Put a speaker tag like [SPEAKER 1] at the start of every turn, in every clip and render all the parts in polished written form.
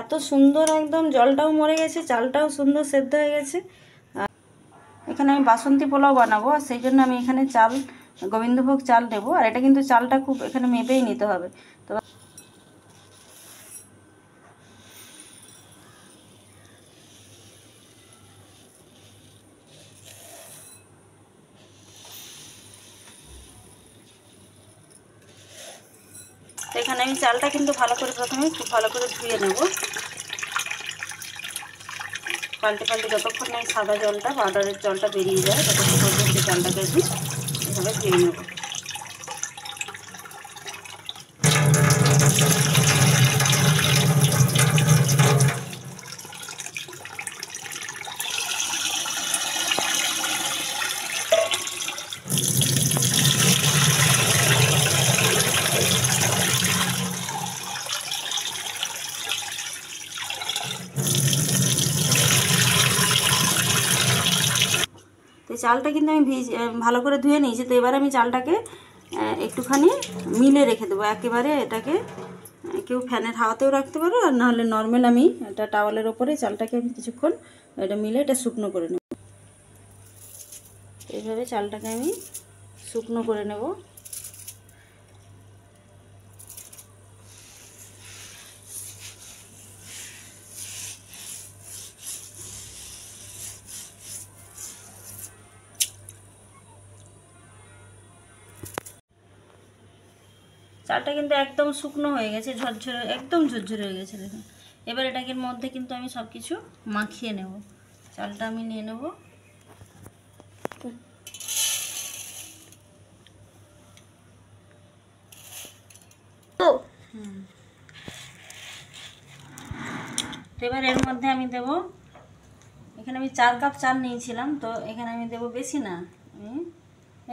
[SPEAKER 1] এত সুন্দর একদম জলটাও মরে গেছে, চালটাও সুন্দর সেদ্ধ হয়ে গেছে। এখানে আমি বাসন্তী পোলাও বানাবো, আর সেই জন্য আমি এখানে চাল গোবিন্দভোগ চাল নেব। আর এটা কিন্তু চালটা খুব এখানে মেপেই নিতে হবে। তো এখানে আমি চালটা কিন্তু ভালো করে প্রথমে খুব ভালো করে ধুয়ে নেব, পাল্টে পাল্টে যতক্ষণ না সাদা জলটা পাউডারের জলটা বেরিয়ে যায় ততক্ষণ পর্যন্ত চালটাকে আমি এভাবে ধুয়ে নেব। তো চালটা কিন্তু আমি ভালো করে ধুয়ে নিয়েছি। তো এবার আমি চালটাকে একটুখানি মিলে রেখে দেবো একেবারে। এটাকে কেউ ফ্যানের হাওয়াতেও রাখতে পারো, আর নাহলে নর্মাল আমি এটা টাওয়ালের ওপরে চালটাকে আমি কিছুক্ষণ এটা মিলে এটা শুকনো করে নেব। এইভাবে চালটাকে আমি শুকনো করে নেব। চালটা কিন্তু একদম শুকনো হয়ে গেছে, ঝরঝরে, একদম ঝরঝরে হয়ে গেছে দেখুন। এবার এটাকে মধ্যে কিন্তু আমি সব কিছু মাখিয়ে নেব। চালটা আমি নিয়ে নেব, এবার এর মধ্যে আমি দেব, এখানে আমি 4 কাপ চাল নিয়েছিলাম, তো এখানে আমি দেব বেশি না,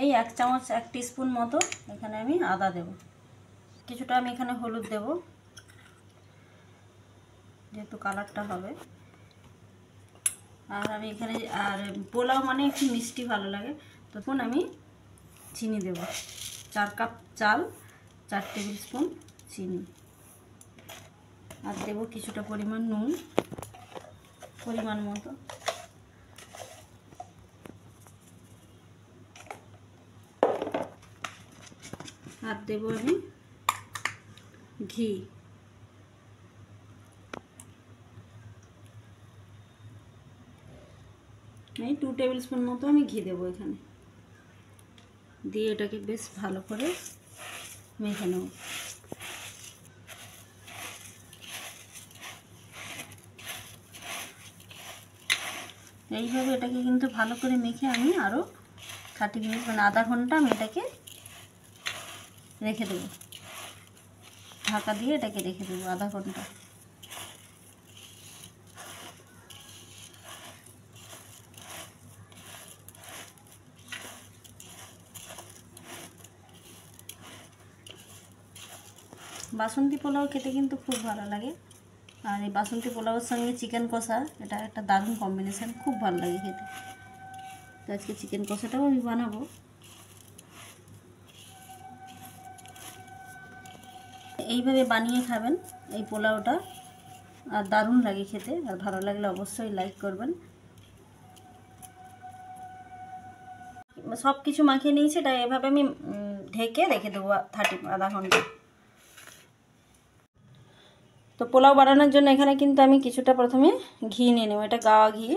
[SPEAKER 1] এই 1 চামচ 1 টিস্পুন মতো এখানে আমি আদা দেব। কিছুটা আমি এখানে হলুদ দেব যেহেতু কালারটা হবে। আর আমি এখানে, আর পোলাও মানে একটু মিষ্টি ভালো লাগে, তখন আমি চিনি দেব। 4 কাপ চাল 4 টেবিল স্পুন চিনি, আর দেব কিছুটা পরিমাণ নুন পরিমাণ মতো। আর দেব আমি ঘি, এই 2 টেবিল স্পুন মতো আমি ঘি দেবো এখানে। দিয়ে এটাকে বেশ ভালো করে মেখে নেব। এইভাবে এটাকে কিন্তু ভালো করে মেখে আমি আরও 30 মিনিট মানে আধা ঘন্টা আমি এটাকে রেখে দেবো, ঢাকা দিয়ে এটাকে রেখে দেবো আধা ঘন্টা। বাসন্তী পোলাও খেতে কিন্তু খুব ভালো লাগে, আর এই বাসন্তী পোলাওয়ের সঙ্গে চিকেন কষা, এটা একটা দারুণ কম্বিনেশান, খুব ভালো লাগে খেতে। তো আজকে চিকেন কষাটাও আমি বানাবো। এইভাবে বানিয়ে খাবেন এই পোলাওটা, আর দারুণ লাগে খেতে। আর ভালো লাগলে অবশ্যই লাইক করবেন। সব কিছু মাখিয়ে নিয়েছি, এটা এভাবে আমি ঢেকে রেখে দেবো আধা ঘন্টা। তো পোলাও বানানোর জন্য এখানে কিন্তু আমি কিছুটা প্রথমে ঘি নিয়ে নেব, এটা গাওয়া ঘি।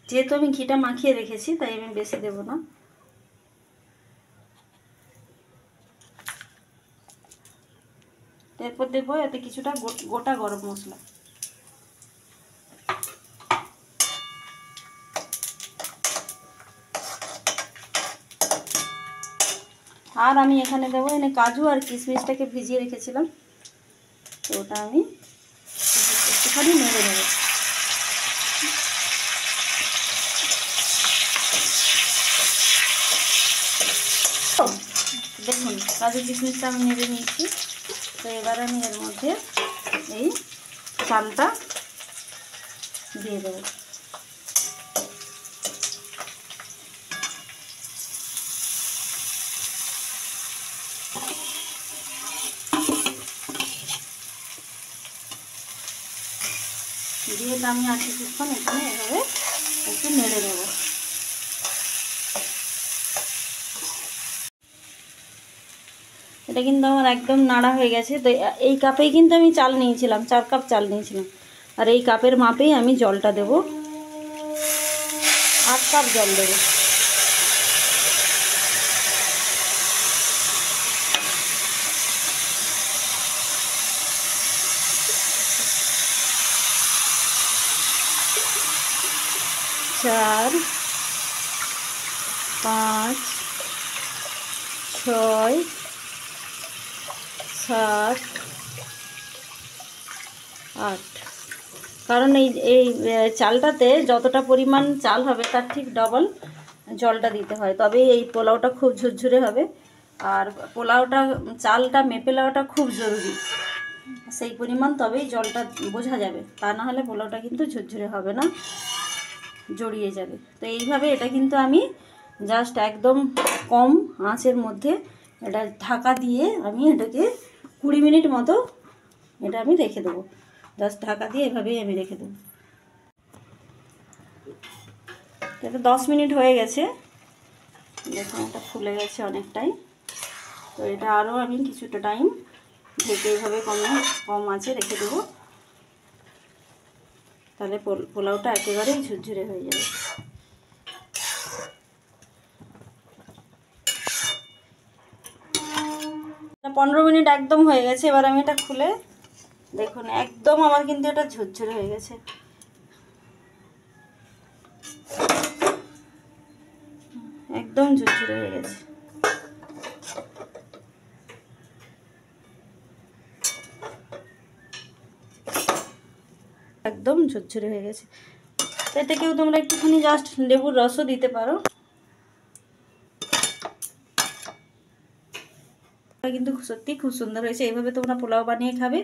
[SPEAKER 1] যেহেতু আমি ঘিটা মাখিয়ে রেখেছি তাই আমি বেশি দেব না। এরপর দেবো এতে কিছুটা গোটা গরম মশলা। আর আমি এখানে দেবো এনে কাজু আর কিশমিশটাকে ভিজিয়ে রেখেছিলাম, তো ওটা আমি একটুখানি নেড়ে নেব। দেখুন কাজু কিশমিশটা আমি নেড়ে নিয়েছি। তো এবার আমি এর মধ্যে এই চালটা দিয়ে দেবো। দিয়ে আমি আর কিছুক্ষণ এখানে এভাবে একটু নেড়ে নেব। এটা কিন্তু আমার একদম নাড়া হয়ে গেছে। তো এই কাপেই কিন্তু আমি চাল নিয়েছিলাম, 4 কাপ চাল নিয়েছিলাম, আর এই কাপের মাপেই আমি জলটা দেব, 8 কাপ জল দেব। চার, 5, 6, 7, 8। কারণ এই চালটাতে যতটা পরিমাণ চাল হবে তার ঠিক ডবল জলটা দিতে হয়, তবেই এই পোলাওটা খুব ঝুরঝুরে হবে। আর পোলাওটা চালটা মেপে নেওয়াটা খুব জরুরি, সেই পরিমাণ তবেই জলটা বোঝা যাবে, তা না হলে পোলাওটা কিন্তু ঝুরঝুরে হবে না, জড়িয়ে যাবে। তো এইভাবে এটা কিন্তু আমি জাস্ট একদম কম আঁচের মধ্যে এটা ঢাকা দিয়ে আমি এটাকে 20 মিনিট মতো এটা আমি রেখে দেবো। জাস্ট ঢাকা দিয়ে এভাবেই আমি রেখে দেবো। এটা 10 মিনিট হয়ে গেছে, দেখুন এটা ফুলে গেছে অনেকটাই। তো এটা আরও আমি কিছুটা টাইম ঢেকে এইভাবে কম আঁচে রেখে দেবো, তাহলে পোলাওটা একেবারেই ঝুরঝুরে হয়ে যাবে। 15 মিনিট একদম হয়ে গেছে। এবার আমি এটা খুলে দেখুন একদম আমার কিন্তু এটা ঝুরঝুরে হয়ে গেছে। একদম ঝুরঝুরে হয়ে গেছে। একদম ঝুরঝুরে হয়ে গেছে। তো এটাকেও তোমরা একটুখানি জাস্ট লেবুর রসও দিতে পারো, কিন্তু সত্যি খুব সুন্দর হয়েছে। এইভাবে তোমরা পোলাও বানিয়ে খাবে।